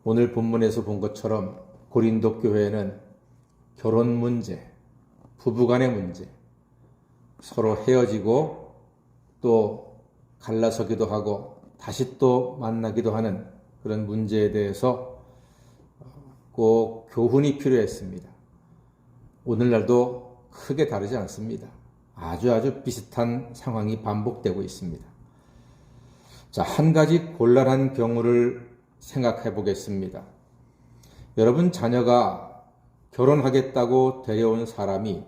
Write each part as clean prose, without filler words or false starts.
오늘 본문에서 본 것처럼 고린도 교회는 결혼 문제, 부부간의 문제, 서로 헤어지고 또 갈라서기도 하고 다시 또 만나기도 하는 그런 문제에 대해서 꼭 교훈이 필요했습니다. 오늘날도 크게 다르지 않습니다. 아주 비슷한 상황이 반복되고 있습니다. 자, 한 가지 곤란한 경우를 생각해 보겠습니다. 여러분, 자녀가 결혼하겠다고 데려온 사람이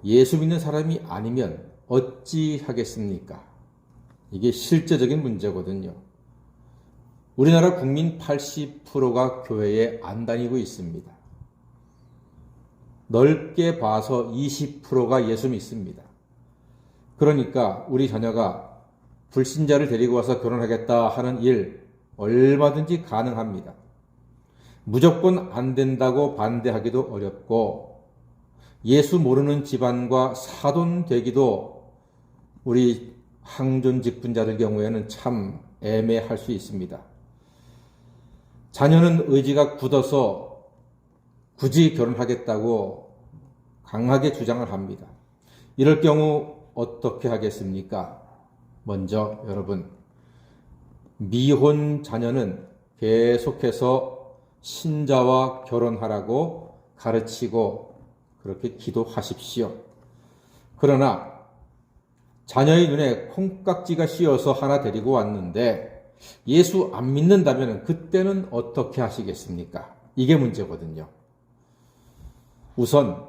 예수 믿는 사람이 아니면 어찌 하겠습니까? 이게 실제적인 문제거든요. 우리나라 국민 80%가 교회에 안 다니고 있습니다. 넓게 봐서 20%가 예수 믿습니다. 그러니까 우리 자녀가 불신자를 데리고 와서 결혼하겠다 하는 일 얼마든지 가능합니다. 무조건 안 된다고 반대하기도 어렵고 예수 모르는 집안과 사돈되기도 우리 항존 직분자들 경우에는 참 애매할 수 있습니다. 자녀는 의지가 굳어서 굳이 결혼하겠다고 강하게 주장을 합니다. 이럴 경우 어떻게 하겠습니까? 먼저 여러분, 미혼 자녀는 계속해서 신자와 결혼하라고 가르치고 그렇게 기도하십시오. 그러나 자녀의 눈에 콩깍지가 씌어서 하나 데리고 왔는데 예수 안 믿는다면 그때는 어떻게 하시겠습니까? 이게 문제거든요. 우선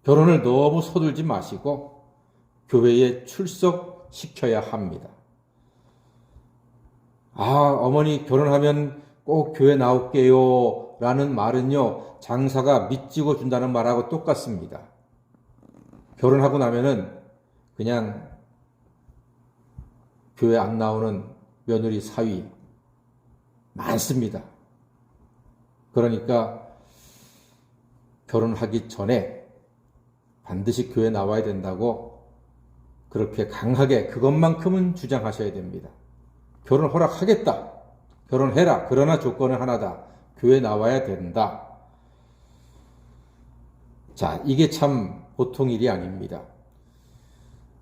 결혼을 너무 서둘지 마시고 교회에 출석시켜야 합니다. 어머니 결혼하면 꼭 교회 나올게요 라는 말은요, 장사가 밑지고 준다는 말하고 똑같습니다. 결혼하고 나면은 그냥 교회 안 나오는 며느리 사위 많습니다. 그러니까 결혼하기 전에 반드시 교회 나와야 된다고 그렇게 강하게 그것만큼은 주장하셔야 됩니다. 결혼 허락하겠다. 결혼해라. 그러나 조건은 하나다. 교회 나와야 된다. 자, 이게 참 보통 일이 아닙니다.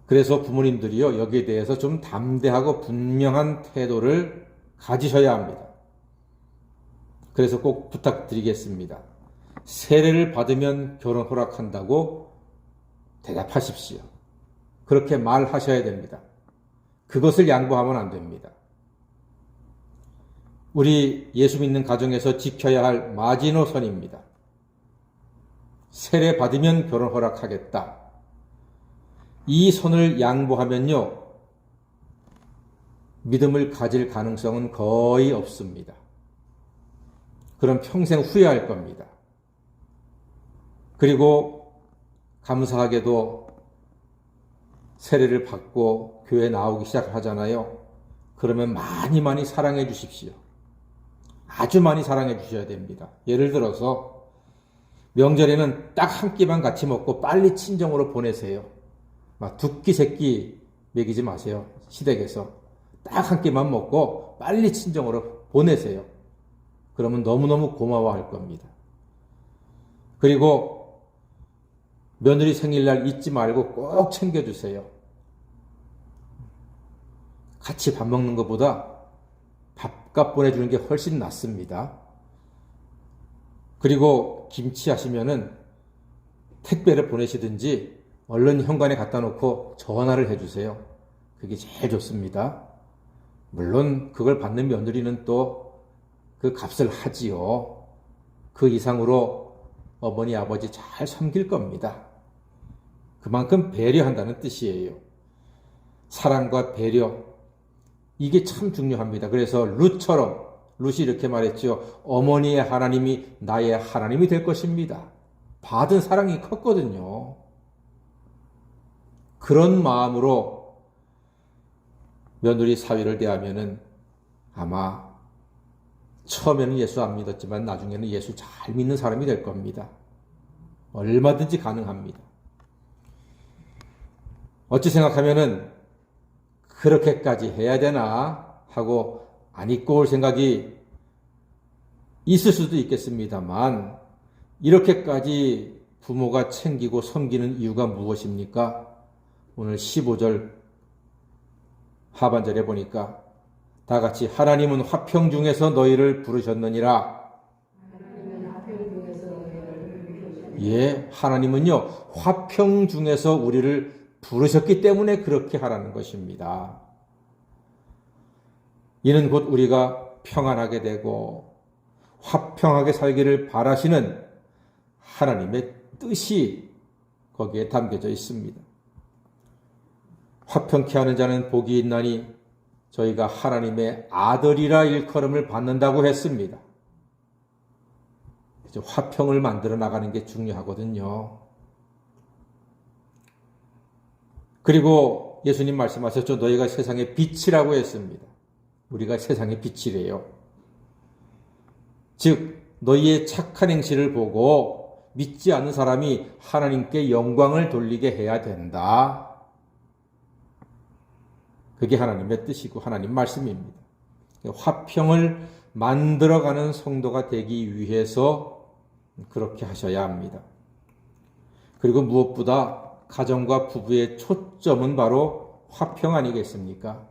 그래서 부모님들이요, 여기에 대해서 좀 담대하고 분명한 태도를 가지셔야 합니다. 그래서 꼭 부탁드리겠습니다. 세례를 받으면 결혼 허락한다고 대답하십시오. 그렇게 말하셔야 됩니다. 그것을 양보하면 안 됩니다. 우리 예수 믿는 가정에서 지켜야 할 마지노선입니다. 세례 받으면 결혼 허락하겠다. 이 선을 양보하면요, 믿음을 가질 가능성은 거의 없습니다. 그럼 평생 후회할 겁니다. 그리고 감사하게도 세례를 받고 교회 나오기 시작하잖아요. 그러면 많이 사랑해 주십시오. 아주 많이 사랑해 주셔야 됩니다. 예를 들어서 명절에는 딱 한 끼만 같이 먹고 빨리 친정으로 보내세요. 막 두 끼, 세 끼 먹이지 마세요. 시댁에서. 딱 한 끼만 먹고 빨리 친정으로 보내세요. 그러면 너무너무 고마워할 겁니다. 그리고 며느리 생일날 잊지 말고 꼭 챙겨주세요. 같이 밥 먹는 것보다 밥값 보내주는 게 훨씬 낫습니다. 그리고 김치 하시면은 택배를 보내시든지 얼른 현관에 갖다 놓고 전화를 해주세요. 그게 제일 좋습니다. 물론 그걸 받는 며느리는 또 그 값을 하지요. 그 이상으로 어머니, 아버지 잘 섬길 겁니다. 그만큼 배려한다는 뜻이에요. 사랑과 배려, 이게 참 중요합니다. 그래서 룻이 이렇게 말했죠. 어머니의 하나님이 나의 하나님이 될 것입니다. 받은 사랑이 컸거든요. 그런 마음으로 며느리 사위를 대하면은 아마 처음에는 예수 안 믿었지만 나중에는 예수 잘 믿는 사람이 될 겁니다. 얼마든지 가능합니다. 어찌 생각하면은 그렇게까지 해야 되나 하고 안 입고 올 생각이 있을 수도 있겠습니다만 이렇게까지 부모가 챙기고 섬기는 이유가 무엇입니까? 오늘 15절 하반절에 보니까 다 같이 하나님은 화평 중에서 너희를 부르셨느니라. 예, 하나님은요, 화평 중에서 우리를 부르셨기 때문에 그렇게 하라는 것입니다. 이는 곧 우리가 평안하게 되고 화평하게 살기를 바라시는 하나님의 뜻이 거기에 담겨져 있습니다. 화평케 하는 자는 복이 있나니 저희가 하나님의 아들이라 일컬음을 받는다고 했습니다. 화평을 만들어 나가는 게 중요하거든요. 그리고 예수님 말씀하셨죠. 너희가 세상의 빛이라고 했습니다. 우리가 세상의 빛이래요. 즉 너희의 착한 행실을 보고 믿지 않는 사람이 하나님께 영광을 돌리게 해야 된다. 그게 하나님의 뜻이고 하나님 말씀입니다. 화평을 만들어가는 성도가 되기 위해서 그렇게 하셔야 합니다. 그리고 무엇보다 가정과 부부의 초점은 바로 화평 아니겠습니까?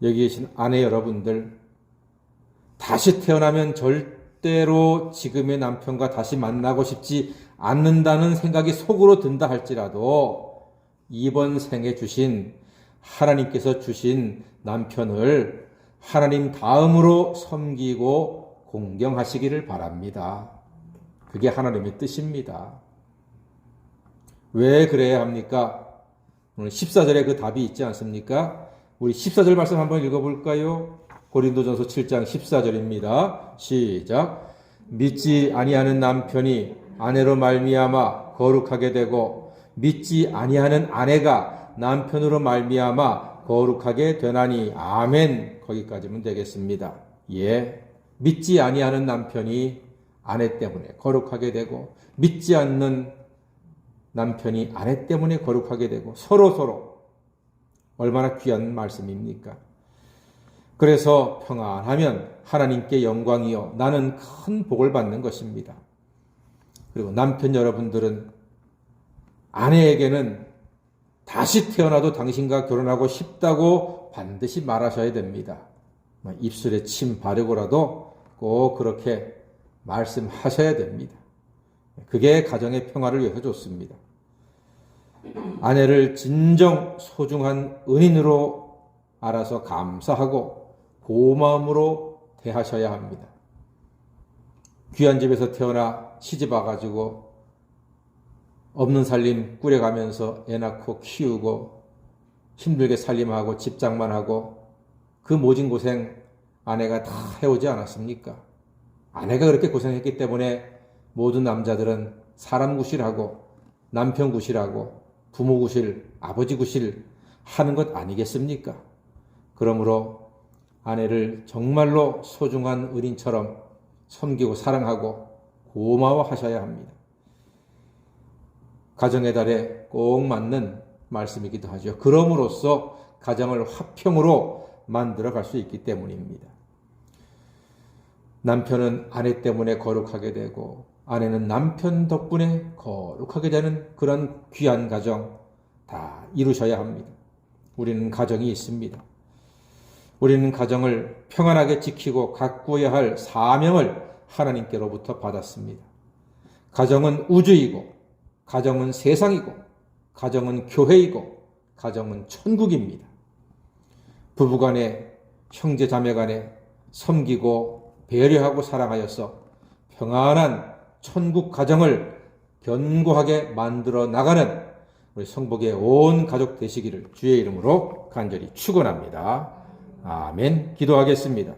여기 계신 아내 여러분들, 다시 태어나면 절대로 지금의 남편과 다시 만나고 싶지 않는다는 생각이 속으로 든다 할지라도 이번 생에 주신 하나님께서 주신 남편을 하나님 다음으로 섬기고 공경하시기를 바랍니다. 그게 하나님의 뜻입니다. 왜 그래야 합니까? 오늘 14절에 그 답이 있지 않습니까? 우리 14절 말씀 한번 읽어볼까요? 고린도전서 7장 14절입니다. 시작. 믿지 아니하는 남편이 아내로 말미암아 거룩하게 되고 믿지 아니하는 아내가 남편으로 말미암아 거룩하게 되나니. 아멘. 거기까지면 되겠습니다. 예. 믿지 아니하는 남편이 아내 때문에 거룩하게 되고 믿지 않는 남편이 아내 때문에 거룩하게 되고 서로 얼마나 귀한 말씀입니까? 그래서 평안하면 하나님께 영광이요 나는 큰 복을 받는 것입니다. 그리고 남편 여러분들은 아내에게는 다시 태어나도 당신과 결혼하고 싶다고 반드시 말하셔야 됩니다. 입술에 침 바르고라도 꼭 그렇게 말씀하셔야 됩니다. 그게 가정의 평화를 위해서 좋습니다. 아내를 진정 소중한 은인으로 알아서 감사하고 고마움으로 대하셔야 합니다. 귀한 집에서 태어나 시집 와가지고 없는 살림 꾸려가면서 애 낳고 키우고 힘들게 살림하고 집장만 하고 그 모진 고생 아내가 다 해오지 않았습니까? 아내가 그렇게 고생했기 때문에 모든 남자들은 사람 구실하고 남편 구실하고 부모 구실, 아버지 구실 하는 것 아니겠습니까? 그러므로 아내를 정말로 소중한 은인처럼 섬기고 사랑하고 고마워하셔야 합니다. 가정의 달에 꼭 맞는 말씀이기도 하죠. 그럼으로써 가정을 화평으로 만들어갈 수 있기 때문입니다. 남편은 아내 때문에 거룩하게 되고 아내는 남편 덕분에 거룩하게 되는 그런 귀한 가정 다 이루셔야 합니다. 우리는 가정이 있습니다. 우리는 가정을 평안하게 지키고 가꾸어야 할 사명을 하나님께로부터 받았습니다. 가정은 우주이고 가정은 세상이고 가정은 교회이고 가정은 천국입니다. 부부간에 형제자매간에 섬기고 배려하고 사랑하여서 평안한 천국 가정을 견고하게 만들어 나가는 우리 성복의 온 가족 되시기를 주의 이름으로 간절히 축원합니다. 아멘. 기도하겠습니다.